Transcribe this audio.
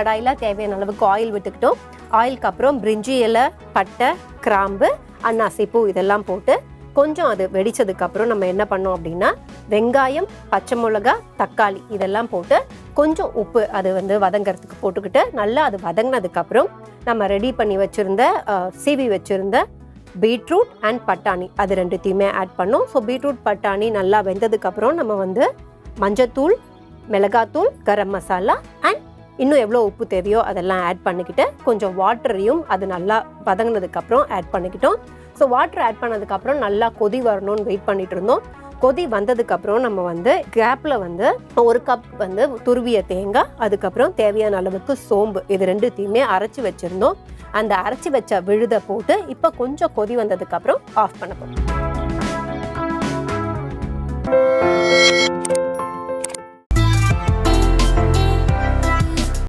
கடாயில் தேவையான அளவுக்கு ஆயில் விட்டுக்கிட்டோம். ஆயிலுக்கு அப்புறம் பிரிஞ்சி இலை, பட்டை, கிராம்பு, அன்னாசி பூ இதெல்லாம் போட்டு கொஞ்சம் அது வெடிச்சதுக்கப்புறம் நம்ம என்ன பண்ணோம் அப்படின்னா வெங்காயம், பச்சை மிளகா, தக்காளி இதெல்லாம் போட்டு கொஞ்சம் உப்பு அது வதங்கிறதுக்கு போட்டுக்கிட்டு நல்லா அது வதங்கினதுக்கப்புறம் நம்ம ரெடி பண்ணி வச்சுருந்த சீவி வச்சுருந்த பீட்ரூட் அண்ட் பட்டாணி அது ரெண்டுத்தையுமே ஆட் பண்ணோம். ஸோ பீட்ரூட் பட்டாணி நல்லா வெந்ததுக்கப்புறம் நம்ம மஞ்சத்தூள், மிளகாத்தூள், கரம் மசாலா அண்ட் இன்னும் எவ்வளோ உப்பு தேவையோ அதெல்லாம் ஆட் பண்ணிக்கிட்டு கொஞ்சம் வாட்டரையும் அது நல்லா வதங்கினதுக்கப்புறம் ஆட் பண்ணிக்கிட்டோம். ஸோ வாட்டர் ஆட் பண்ணதுக்கப்புறம் நல்லா கொதி வரணும்னு வெயிட் பண்ணிட்டு இருந்தோம். கொதி வந்ததுக்கப்புறம் நம்ம கேப்பில் 1 கப் துருவிய தேங்காய், அதுக்கப்புறம் தேவையான அளவுக்கு சோம்பு இது ரெண்டுத்தையுமே அரைச்சி வச்சுருந்தோம். அந்த அரைச்சி வச்ச விழுதை போட்டு இப்போ கொஞ்சம் கொதி வந்ததுக்கப்புறம் ஆஃப் பண்ண போகிறோம்.